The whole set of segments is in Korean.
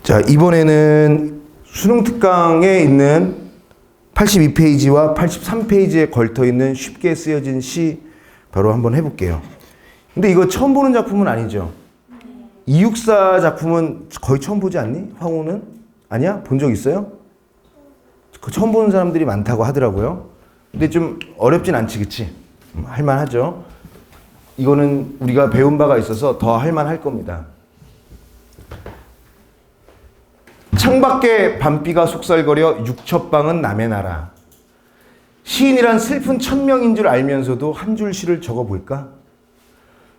자, 이번에는 수능 특강에 있는 82페이지와 83페이지에 걸터 있는 쉽게 쓰여진 시 바로 한번 해볼게요. 근데 이거 처음 보는 작품은 아니죠? 264 작품은 거의 처음 보지 않니? 황호는? 아니야? 본 적 있어요? 그 처음 보는 사람들이 많다고 하더라고요. 근데 좀 어렵진 않지, 그치? 할만하죠? 이거는 우리가 배운 바가 있어서 더 할만할 겁니다. 창밖에 밤비가 속살거려 육첩방은 남의 나라. 시인이란 슬픈 천명인 줄 알면서도 한 줄 시를 적어볼까?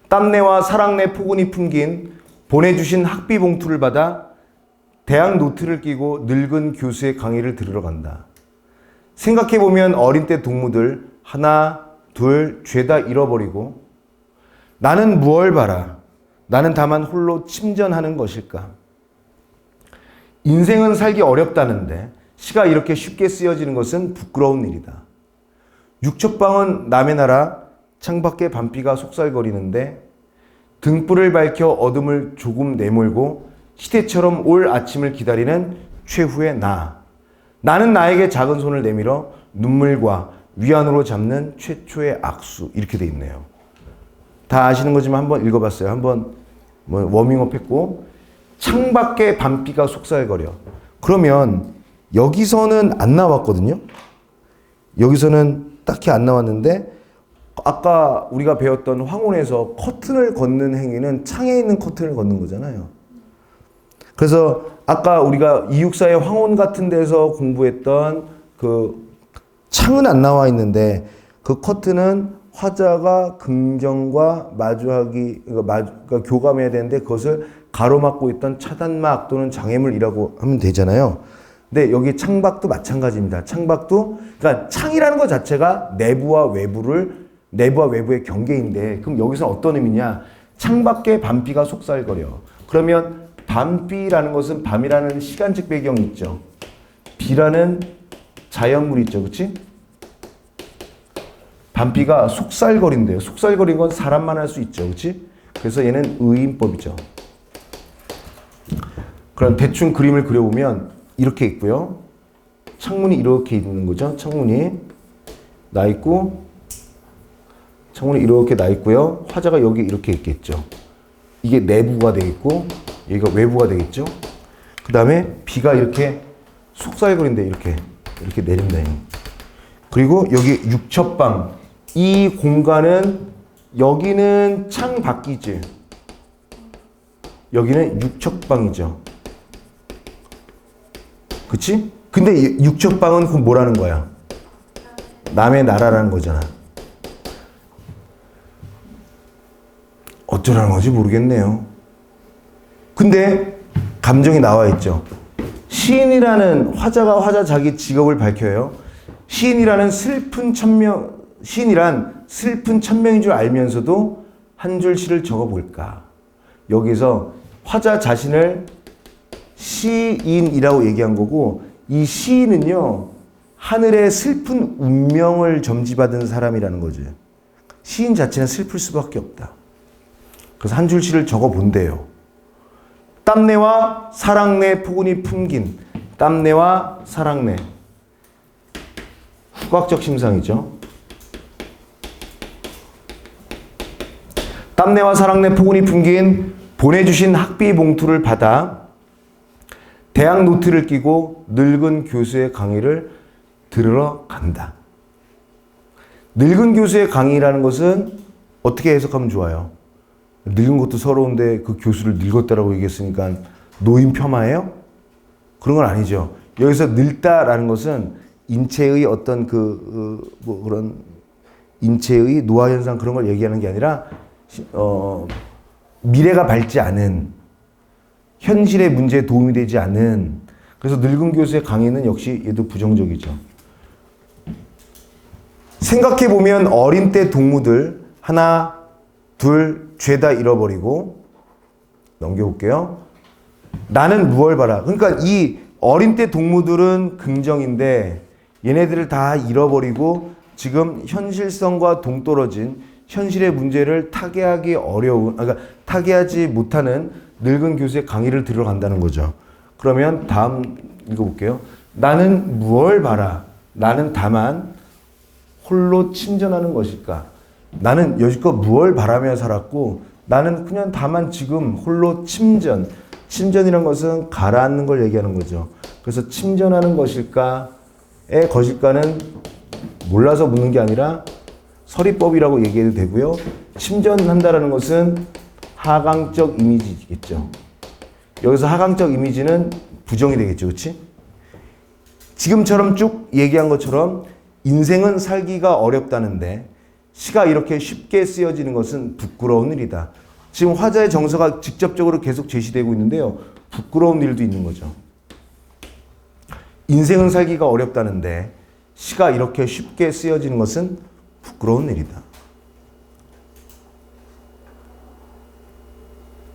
땀내와 사랑내 포근히 풍긴 보내주신 학비 봉투를 받아 대학 노트를 끼고 늙은 교수의 강의를 들으러 간다. 생각해보면 어린 때 동무들 하나, 둘, 죄다 잃어버리고 나는 무얼 바라? 나는 다만 홀로 침전하는 것일까? 인생은 살기 어렵다는데 시가 이렇게 쉽게 쓰여지는 것은 부끄러운 일이다. 육첩방은 남의 나라, 창밖에 밤비가 속살거리는데 등불을 밝혀 어둠을 조금 내몰고 시대처럼 올 아침을 기다리는 최후의 나. 나는 나에게 작은 손을 내밀어 눈물과 위안으로 잡는 최초의 악수. 이렇게 돼 있네요. 다 아시는 거지만 한번 읽어봤어요. 한번 워밍업 했고 창밖에 밤비가 속살거려. 그러면 여기서는 안 나왔거든요. 여기서는 딱히 안 나왔는데 아까 우리가 배웠던 황혼에서 커튼을 걷는 행위는 창에 있는 커튼을 걷는 거잖아요. 그래서 아까 우리가 264의 황혼 같은 데서 공부했던 그 창은 안 나와 있는데 그 커튼은 화자가 긍정과 마주하기, 그러니까 교감해야 되는데 그것을 가로막고 있던 차단막 또는 장애물이라고 하면 되잖아요. 근데 여기 창밖도 마찬가지입니다. 창밖도, 그러니까 창이라는 것 자체가 내부와 외부의 경계인데, 그럼 여기서 어떤 의미냐? 창밖에 밤비가 속살거려. 그러면 밤비라는 것은 밤이라는 시간적 배경이 있죠. 비라는 자연물이 있죠. 그치? 밤비가 속살거린대요. 속살거린 건 사람만 할 수 있죠. 그치? 그래서 얘는 의인법이죠. 그럼 대충 그림을 그려보면 이렇게 있고요. 창문이 이렇게 있는 거죠. 창문이 나 있고, 창문이 이렇게 나 있고요. 화자가 여기 이렇게 있겠죠. 이게 내부가 되겠고, 여기가 외부가 되겠죠. 그 다음에 비가 이렇게 속살거린데 이렇게 내린다. 그리고 여기 육첩방. 이 공간은 여기는 창 밖이지. 여기는 육첩방이죠. 그치? 근데 육첩방은 그럼 뭐라는 거야? 남의 나라라는 거잖아. 어쩌라는 건지 모르겠네요. 근데 감정이 나와 있죠. 시인이라는 화자 자기 직업을 밝혀요. 시인이란 슬픈 천명인 줄 알면서도 한 줄 시를 적어볼까? 여기서 화자 자신을 시인이라고 얘기한 거고, 이 시인은요, 하늘의 슬픈 운명을 점지받은 사람이라는 거죠. 시인 자체는 슬플 수밖에 없다. 그래서 한 줄 시를 적어본대요. 땀내와 사랑내 포근히 품긴. 땀내와 사랑내. 후각적 심상이죠. 땀내와 사랑내 포근히 품긴 보내주신 학비 봉투를 받아 대학 노트를 끼고 늙은 교수의 강의를 들으러 간다. 늙은 교수의 강의라는 것은 어떻게 해석하면 좋아요? 늙은 것도 서러운데 그 교수를 늙었다라고 얘기했으니까 노인 폄하예요? 그런 건 아니죠. 여기서 늙다라는 것은 인체의 어떤 그런 인체의 노화 현상 그런 걸 얘기하는 게 아니라 미래가 밝지 않은, 현실의 문제에 도움이 되지 않은, 그래서 늙은 교수의 강의는 역시 얘도 부정적이죠. 생각해보면 어린 때 동무들 하나, 둘, 죄다 잃어버리고, 넘겨볼게요. 나는 무얼 바라. 그러니까 이 어린 때 동무들은 긍정인데 얘네들을 다 잃어버리고 지금 현실성과 동떨어진 현실의 문제를 타개하기 어려운, 그러니까 타개하지 못하는 늙은 교수의 강의를 들으러 간다는 거죠. 그러면 다음 읽어볼게요. 나는 무얼 바라? 나는 다만 홀로 침전하는 것일까? 나는 여지껏 무얼 바라며 살았고 나는 그냥 다만 지금 홀로 침전. 침전이란 것은 가라앉는 걸 얘기하는 거죠. 그래서 침전하는 것일까의 것일까는 몰라서 묻는 게 아니라 서리법이라고 얘기해도 되고요. 침전한다라는 것은 하강적 이미지겠죠. 여기서 하강적 이미지는 부정이 되겠죠. 그렇지? 지금처럼 쭉 얘기한 것처럼 인생은 살기가 어렵다는데 시가 이렇게 쉽게 쓰여지는 것은 부끄러운 일이다. 지금 화자의 정서가 직접적으로 계속 제시되고 있는데요. 부끄러운 일도 있는 거죠. 인생은 살기가 어렵다는데 시가 이렇게 쉽게 쓰여지는 것은 부끄러운 일이다.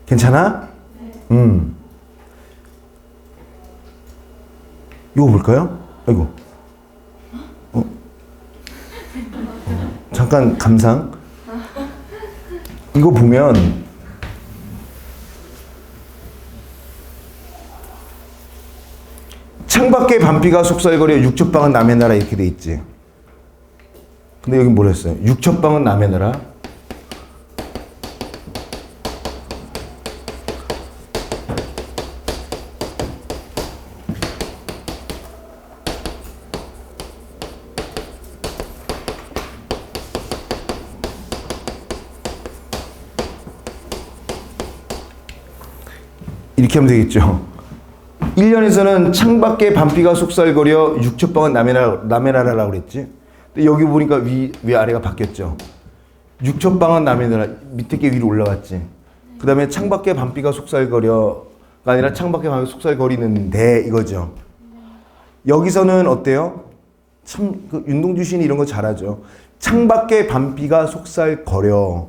괜찮아? 이거 볼까요? 아이고. 잠깐 감상. 이거 보면 창밖에 밤비가 속살거려 육첩방은 남의 나라 이렇게 돼 있지. 근데 여기 뭐라 했어요? 육첩방은 남의 나라. 이렇게 하면 되겠죠. 1년에서는 창밖에 밤비가 속살거려 육첩방은 남의 나라라고 그랬지. 근데 여기 보니까 위아래가 바뀌었죠. 육첩방은 남의 나라, 밑에 게 위로 올라갔지. 그 다음에 창밖에 밤비가 속살거려가 아니라 창밖에 밤비가 속살거리는데 이거죠. 여기서는 어때요? 참 윤동주 시인이 이런 거 잘하죠. 창밖에 밤비가 속살거려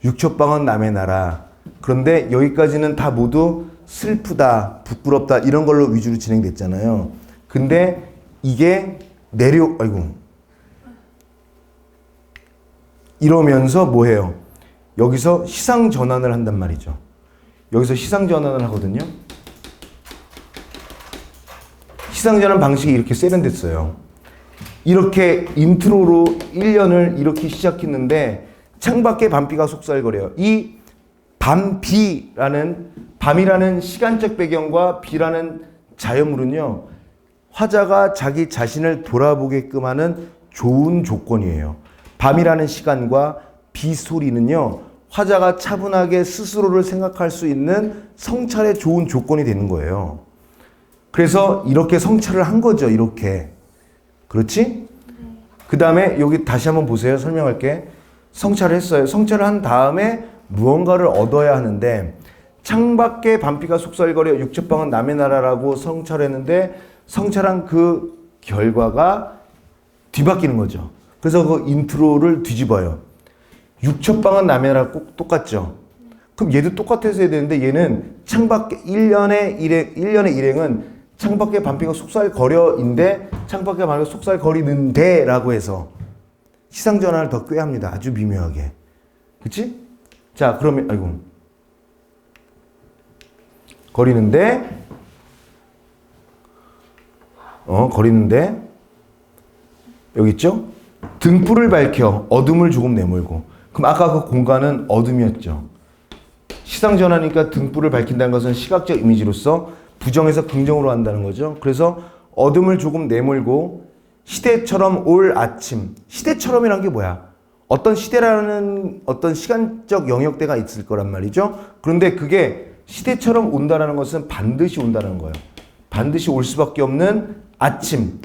육첩방은 남의 나라. 그런데 여기까지는 다 모두 슬프다, 부끄럽다 이런 걸로 위주로 진행됐잖아요. 근데 이게 이러면서 뭐해요? 여기서 시상 전환을 한단 말이죠. 여기서 시상 전환을 하거든요. 시상 전환 방식이 이렇게 세련됐어요. 이렇게 인트로로 1년을 이렇게 시작했는데 창밖에 밤비가 속살거려요. 이 밤이라는 시간적 배경과 비라는 자연물은요, 화자가 자기 자신을 돌아보게끔 하는 좋은 조건이에요. 밤이라는 시간과 비 소리는요, 화자가 차분하게 스스로를 생각할 수 있는 성찰의 좋은 조건이 되는 거예요. 그래서 이렇게 성찰을 한 거죠, 이렇게. 그렇지? 그 다음에 여기 다시 한번 보세요. 설명할게. 성찰을 했어요. 성찰을 한 다음에 무언가를 얻어야 하는데 창밖에 밤비가 속살거려 육첩방은 남의 나라라고 성찰했는데 성찰한 그 결과가 뒤바뀌는 거죠. 그래서 그 인트로를 뒤집어요. 육첩방은 남의 나라 꼭 똑같죠. 그럼 얘도 똑같아서 해야 되는데 얘는 창밖에 1년의 일행은 창밖에 밤비가 속살거려인데 창밖에 밤비가 속살거리는데 라고 해서 시상전환을 더 꾀합니다. 아주 미묘하게. 그치? 자, 그러면, 거리는데, 여기 있죠? 등불을 밝혀 어둠을 조금 내몰고. 그럼 아까 그 공간은 어둠이었죠. 시상전환이니까 등불을 밝힌다는 것은 시각적 이미지로서 부정에서 긍정으로 한다는 거죠. 그래서 어둠을 조금 내몰고 시대처럼 올 아침. 시대처럼이란 게 뭐야? 어떤 시대라는 어떤 시간적 영역대가 있을 거란 말이죠. 그런데 그게 시대처럼 온다는 것은 반드시 온다는 거예요. 반드시 올 수밖에 없는 아침.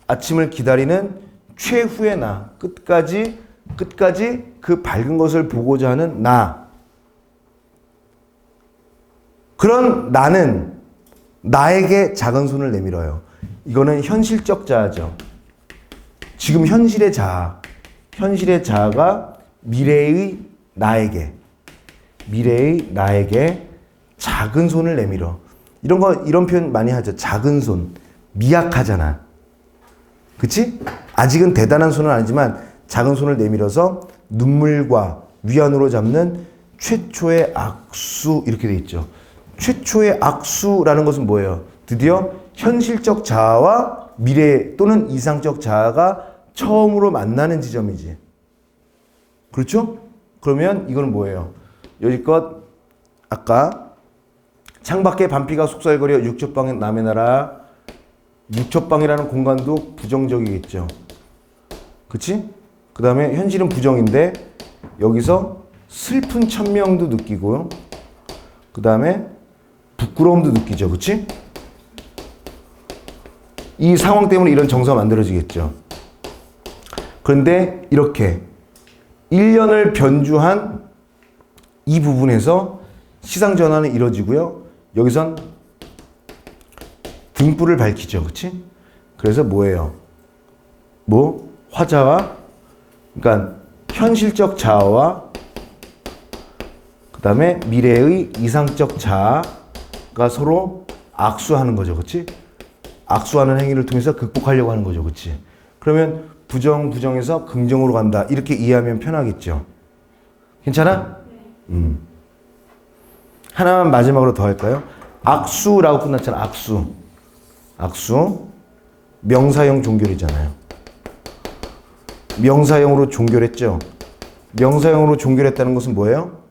아침을 기다리는 최후의 나. 끝까지 그 밝은 것을 보고자 하는 나. 그런 나는 나에게 작은 손을 내밀어요. 이거는 현실적 자아죠. 지금 현실의 자아. 현실의 자아가 미래의 나에게 작은 손을 내밀어. 이런 표현 많이 하죠. 작은 손. 미약하잖아. 그치? 아직은 대단한 손은 아니지만 작은 손을 내밀어서 눈물과 위안으로 잡는 최초의 악수 이렇게 돼 있죠. 최초의 악수라는 것은 뭐예요? 드디어 현실적 자아와 미래 또는 이상적 자아가 처음으로 만나는 지점이지. 그렇죠? 그러면 이건 뭐예요? 여지껏 아까 창밖에 반피가 속살거려 육첩방의 남의 나라, 육첩방이라는 공간도 부정적이겠죠. 그치? 그 다음에 현실은 부정인데 여기서 슬픈 천명도 느끼고요. 그 다음에 부끄러움도 느끼죠. 그치? 이 상황 때문에 이런 정서가 만들어지겠죠. 그런데 이렇게 1년을 변주한 이 부분에서 시상 전환은 이루어지고요. 여기선 등불을 밝히죠. 그치? 그래서 뭐예요? 화자와, 그러니까 현실적 자아와 그 다음에 미래의 이상적 자아가 서로 악수하는 거죠. 그치? 악수하는 행위를 통해서 극복하려고 하는 거죠. 그치? 그러면 부정에서 긍정으로 간다. 이렇게 이해하면 편하겠죠. 괜찮아? 하나만 마지막으로 더 할까요? 악수라고 끝났잖아. 악수. 명사형 종결이잖아요. 명사형으로 종결했죠. 명사형으로 종결했다는 것은 뭐예요?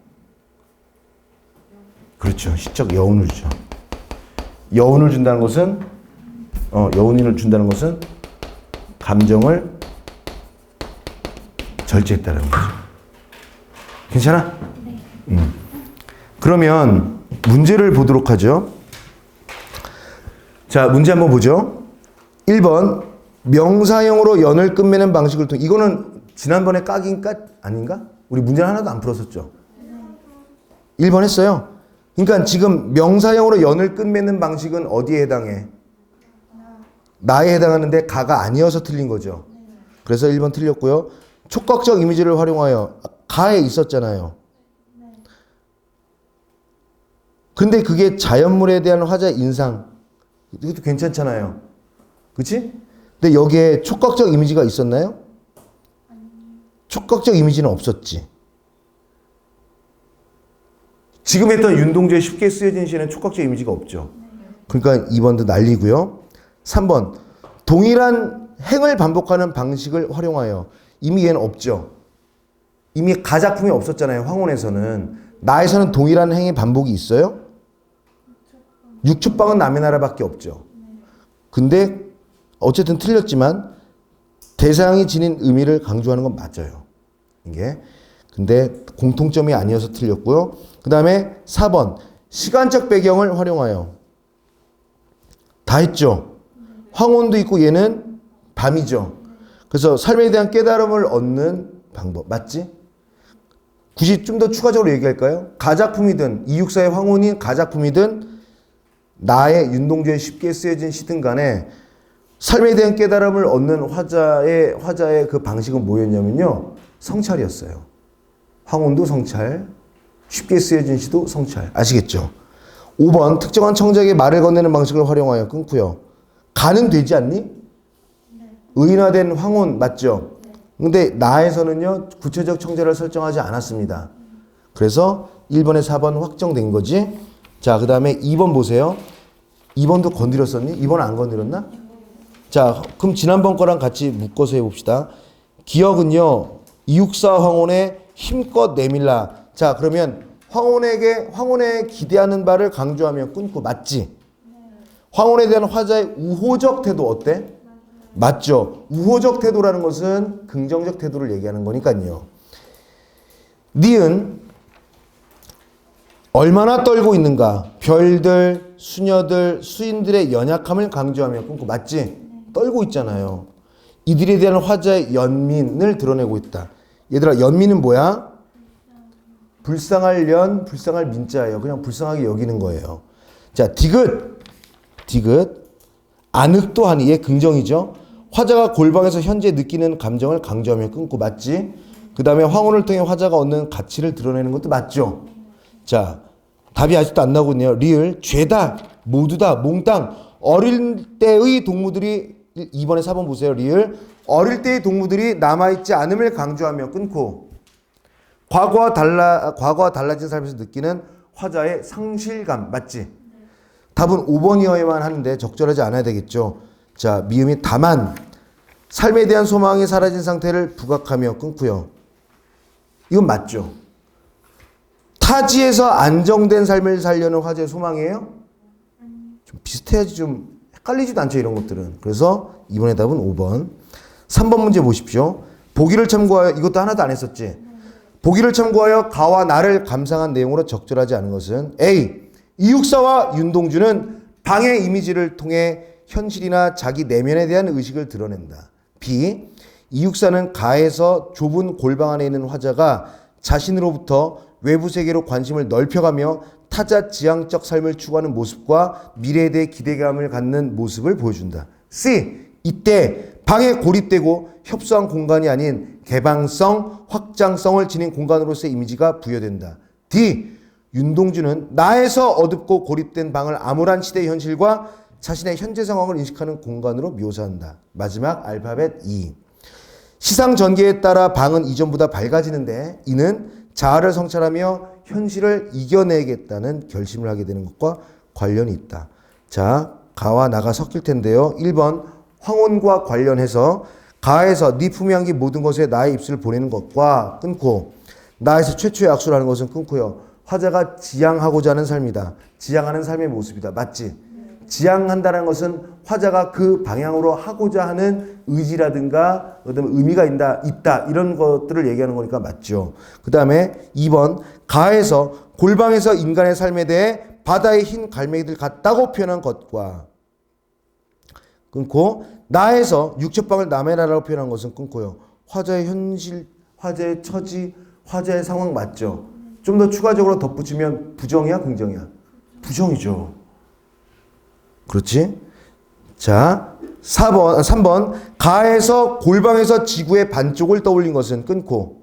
그렇죠. 시적 여운을 주죠. 여운을 준다는 것은 감정을 절제했다는 거죠. 괜찮아? 네. 그러면 문제를 보도록 하죠. 자, 문제 한번 보죠. 1번 명사형으로 연을 끝맺는 방식을 통해, 이거는 지난번에 까기인가 아닌가? 우리 문제는 하나도 안 풀었었죠. 1번 했어요. 그러니까 지금 명사형으로 연을 끝맺는 방식은 어디에 해당해? 나에 해당하는데 가가 아니어서 틀린 거죠. 그래서 1번 틀렸고요. 촉각적 이미지를 활용하여, 가에 있었잖아요. 근데 그게 자연물에 대한 화자의 인상, 이것도 괜찮잖아요. 그치? 근데 여기에 촉각적 이미지가 있었나요? 촉각적 이미지는 없었지. 지금 했던 윤동주의 쉽게 쓰여진 시에는 촉각적 이미지가 없죠. 그러니까 2번도 날리고요. 3번 동일한 행을 반복하는 방식을 활용하여, 이미 얘는 없죠. 이미 가작품이 없었잖아요. 황혼에서는. 나에서는 동일한 행의 반복이 있어요? 육축방은 남의 나라밖에 없죠. 근데 어쨌든 틀렸지만 대상이 지닌 의미를 강조하는 건 맞아요. 이게. 근데 공통점이 아니어서 틀렸고요. 그 다음에 4번 시간적 배경을 활용하여, 다 했죠. 황혼도 있고 얘는 밤이죠. 그래서 삶에 대한 깨달음을 얻는 방법. 맞지? 굳이 좀 더 추가적으로 얘기할까요? 가작품이든 이육사의 황혼이 가작품이든 나의 윤동주에 쉽게 쓰여진 시든 간에 삶에 대한 깨달음을 얻는 화자의 그 방식은 뭐였냐면요. 성찰이었어요. 황혼도 성찰, 쉽게 쓰여진 시도 성찰. 아시겠죠? 5번 특정한 청자에게 말을 건네는 방식을 활용하여 끊고요. 가는 되지 않니? 의인화된 황혼 맞죠? 근데 나에서는요. 구체적 청자를 설정하지 않았습니다. 그래서 1번에 4번 확정된 거지. 자, 그 다음에 2번 보세요. 2번도 건드렸었니? 2번 안 건드렸나? 자, 그럼 지난번 거랑 같이 묶어서 해봅시다. 기억은요. 이육사 황혼에 힘껏 내밀라. 자, 그러면 황혼에 기대하는 바를 강조하며 끊고. 맞지? 황혼에 대한 화자의 우호적 태도 어때? 맞죠? 우호적 태도라는 것은 긍정적 태도를 얘기하는 거니까요. 니은 얼마나 떨고 있는가? 별들, 수녀들, 수인들의 연약함을 강조하며 끊고. 맞지? 떨고 있잖아요. 이들에 대한 화자의 연민을 드러내고 있다. 얘들아, 연민은 뭐야? 불쌍할 연, 불쌍할 민자예요. 그냥 불쌍하게 여기는 거예요. 자, 디귿. 안흑도하니. 얘 긍정이죠. 화자가 골방에서 현재 느끼는 감정을 강조하며 끊고. 맞지? 그 다음에 황혼을 통해 화자가 얻는 가치를 드러내는 것도 맞죠? 자, 답이 아직도 안 나오거든요. 리을, 죄다, 모두다, 몽땅. 어릴 때의 동무들이, 2번에 4번 보세요. 리을, 어릴 때의 동무들이 남아있지 않음을 강조하며 끊고. 과거와 달라진 삶에서 느끼는 화자의 상실감. 맞지? 답은 5번이어야만 하는데 적절하지 않아야 되겠죠. 자, 미음이 다만 삶에 대한 소망이 사라진 상태를 부각하며 끊고요. 이건 맞죠? 타지에서 안정된 삶을 살려는 화자의 소망이에요? 좀 비슷해야지 좀 헷갈리지도 않죠, 이런 것들은. 그래서 이번의 답은 5번. 3번 문제 보십시오. 보기를 참고하여, 이것도 하나도 안 했었지? 보기를 참고하여 가와 나를 감상한 내용으로 적절하지 않은 것은 A. 이육사와 윤동주는 방의 이미지를 통해 현실이나 자기 내면에 대한 의식을 드러낸다. B. 이육사는 가에서 좁은 골방 안에 있는 화자가 자신으로부터 외부 세계로 관심을 넓혀가며 타자 지향적 삶을 추구하는 모습과 미래에 대해 기대감을 갖는 모습을 보여준다. C. 이때 방에 고립되고 협소한 공간이 아닌 개방성, 확장성을 지닌 공간으로서의 이미지가 부여된다. D. 윤동주는 나에서 어둡고 고립된 방을 암울한 시대의 현실과 자신의 현재 상황을 인식하는 공간으로 묘사한다. 마지막 알파벳 E. 시상 전개에 따라 방은 이전보다 밝아지는데 이는 자아를 성찰하며 현실을 이겨내겠다는 결심을 하게 되는 것과 관련이 있다. 자, 가와 나가 섞일 텐데요. 1번 황혼과 관련해서 가에서 네 품에 안긴 모든 것에 나의 입술을 보내는 것과 끊고 나에서 최초의 악수를 하는 것은 끊고요. 화자가 지향하고자 하는 삶이다. 지향하는 삶의 모습이다. 맞지? 지향한다는 것은 화자가 그 방향으로 하고자 하는 의지라든가 그다음에 의미가 있다 이런 것들을 얘기하는 거니까 맞죠. 그 다음에 2번 가에서 골방에서 인간의 삶에 대해 바다의 흰 갈매기들 같다고 표현한 것과 끊고 나에서 육첩방을 남의 나라라고 표현한 것은 끊고요. 화자의 현실, 화자의 처지, 화자의 상황 맞죠. 좀 더 추가적으로 덧붙이면 부정이야 긍정이야? 부정이죠. 그렇지? 자, 3번 가에서 골방에서 지구의 반쪽을 떠올린 것은 끊고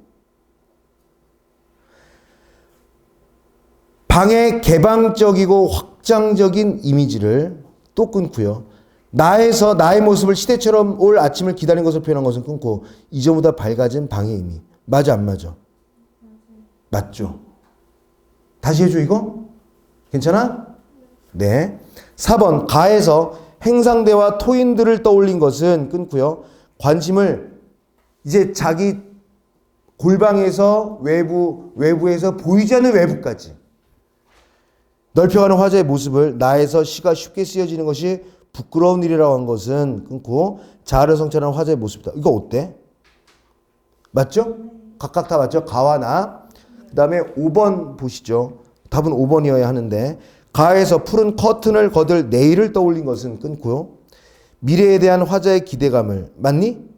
방의 개방적이고 확장적인 이미지를 또 끊고요. 나에서 나의 모습을 시대처럼 올 아침을 기다린 것을 표현한 것은 끊고 이전보다 밝아진 방의 의미. 맞아 안 맞아? 맞죠? 다시 해줘 이거? 괜찮아? 네. 4번 가에서 행상대와 토인들을 떠올린 것은 끊고요. 관심을 이제 자기 골방에서 외부에서 보이지 않는 외부까지 넓혀가는 화자의 모습을 나에서 시가 쉽게 쓰여지는 것이 부끄러운 일이라고 한 것은 끊고 자아를 성찰하는 화자의 모습이다. 이거 어때? 맞죠? 각각 다 맞죠? 가와 나. 그 다음에 5번 보시죠. 답은 5번이어야 하는데 가에서 푸른 커튼을 거들 내일을 떠올린 것은 끊고요. 미래에 대한 화자의 기대감을 맞니?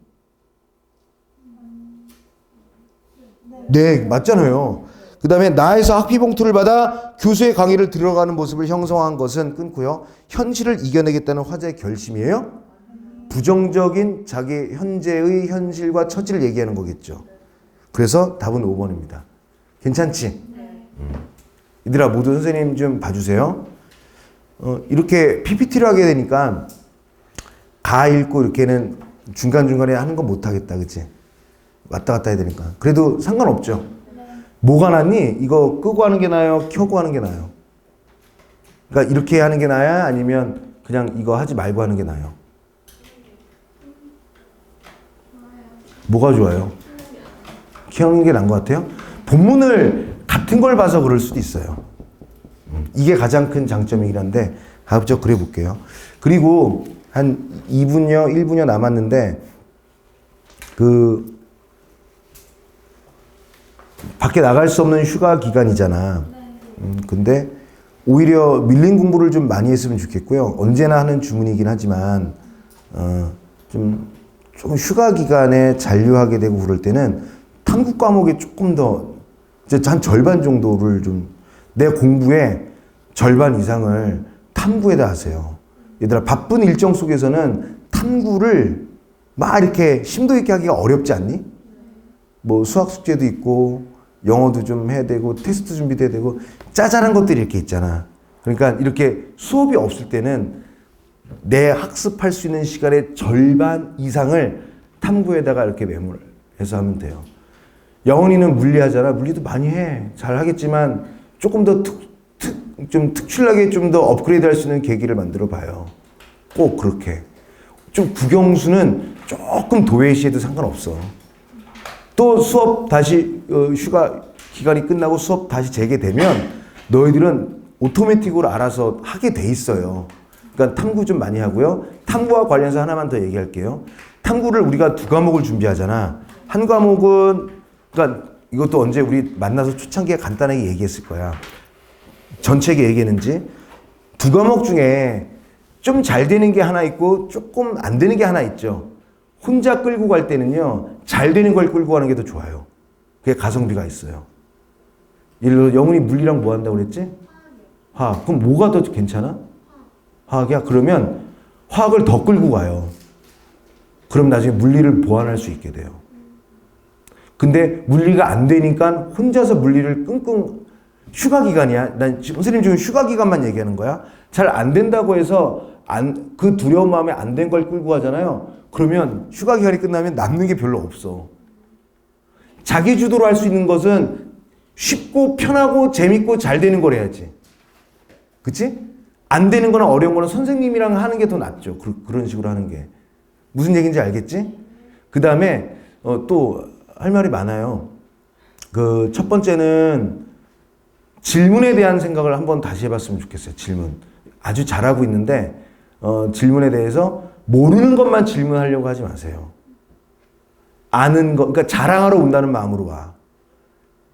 네, 맞잖아요. 그 다음에 나에서 학비봉투를 받아 교수의 강의를 들어가는 모습을 형성한 것은 끊고요. 현실을 이겨내겠다는 화자의 결심이에요. 부정적인 자기 현재의 현실과 처지를 얘기하는 거겠죠. 그래서 답은 5번입니다. 괜찮지? 얘들아 모두 선생님 좀 봐주세요. 이렇게 PPT를 하게 되니까 가 읽고 이렇게는 중간중간에 하는 거 못하겠다. 그치? 왔다 갔다 해야 되니까. 그래도 상관없죠. 뭐가 낫니? 이거 끄고 하는 게 나아요? 켜고 하는 게 나아요? 그러니까 이렇게 하는 게 나아요? 아니면 그냥 이거 하지 말고 하는 게 나아요? 뭐가 좋아요? 켜는 게 나은 것 같아요? 본문을 같은 걸 봐서 그럴 수도 있어요. 이게 가장 큰 장점이긴 한데 가급적 그래 볼게요. 그리고 한 2분여 1분여 남았는데 밖에 나갈 수 없는 휴가 기간이잖아. 근데 오히려 밀린 공부를 좀 많이 했으면 좋겠고요. 언제나 하는 주문이긴 하지만 좀 휴가 기간에 잔류하게 되고 그럴 때는 탐구 과목에 조금 더 한 절반 정도를 좀 내 공부의 절반 이상을 탐구에다 하세요. 얘들아 바쁜 일정 속에서는 탐구를 막 이렇게 심도 있게 하기가 어렵지 않니? 뭐 수학 숙제도 있고 영어도 좀 해야 되고 테스트 준비도 해야 되고 짜잘한 것들이 이렇게 있잖아. 그러니까 이렇게 수업이 없을 때는 내 학습할 수 있는 시간의 절반 이상을 탐구에다가 이렇게 메모해서 하면 돼요. 영원이는 물리하잖아. 물리도 많이 해. 잘 하겠지만 조금 더 좀 특출나게 좀 더 업그레이드 할 수 있는 계기를 만들어 봐요. 꼭 그렇게. 좀 국영수는 조금 도외시해도 상관없어. 또 수업 다시 휴가 기간이 끝나고 수업 다시 재개되면 너희들은 오토매틱으로 알아서 하게 돼 있어요. 그러니까 탐구 좀 많이 하고요. 탐구와 관련해서 하나만 더 얘기할게요. 탐구를 우리가 2과목을 준비하잖아. 한 과목은 그러니까 이것도 언제 우리 만나서 초창기에 간단하게 얘기했을 거야. 전체게 얘기했는지 2과목 중에 좀 잘 되는 게 하나 있고 조금 안 되는 게 하나 있죠. 혼자 끌고 갈 때는요. 잘 되는 걸 끌고 가는 게 더 좋아요. 그게 가성비가 있어요. 예를 들어 영훈이 물리랑 뭐 한다고 그랬지? 화학. 그럼 뭐가 더 괜찮아? 화학이야? 그러면 화학을 더 끌고 가요. 그럼 나중에 물리를 보완할 수 있게 돼요. 근데 물리가 안 되니까 혼자서 물리를 끙끙 휴가 기간이야. 난 선생님 지금 휴가 기간만 얘기하는 거야. 잘 안 된다고 해서 그 두려운 마음에 안 된 걸 끌고 가잖아요. 그러면 휴가 기간이 끝나면 남는 게 별로 없어. 자기 주도로 할 수 있는 것은 쉽고 편하고 재밌고 잘 되는 걸 해야지. 그치? 안 되는 거나 어려운 거는 선생님이랑 하는 게 더 낫죠. 그런 식으로 하는 게. 무슨 얘기인지 알겠지? 그 다음에 또 할 말이 많아요. 그 첫 번째는 질문에 대한 생각을 한번 다시 해봤으면 좋겠어요. 질문. 아주 잘하고 있는데 질문에 대해서 모르는 것만 질문하려고 하지 마세요. 아는 것, 그러니까 자랑하러 온다는 마음으로 와.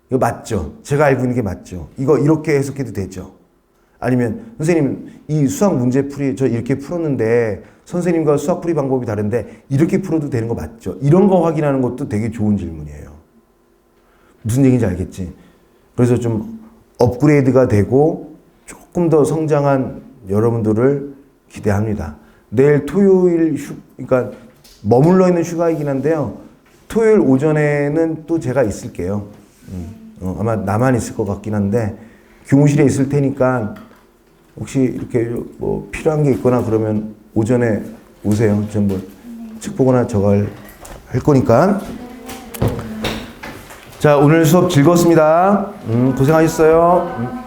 이거 맞죠? 제가 알고 있는 게 맞죠? 이거 이렇게 해석해도 되죠? 아니면 선생님 이 수학 문제풀이 저 이렇게 풀었는데 선생님과 수학풀이 방법이 다른데 이렇게 풀어도 되는 거 맞죠? 이런 거 확인하는 것도 되게 좋은 질문이에요. 무슨 얘기인지 알겠지? 그래서 좀 업그레이드가 되고 조금 더 성장한 여러분들을 기대합니다. 내일 토요일 그러니까 머물러 있는 휴가이긴 한데요. 토요일 오전에는 또 제가 있을게요. 아마 나만 있을 것 같긴 한데 교무실에 있을 테니까 혹시 이렇게 뭐 필요한 게 있거나 그러면 오전에 오세요. 전 뭐 책 보거나 저거 할 거니까. 자, 오늘 수업 즐거웠습니다. 고생하셨어요.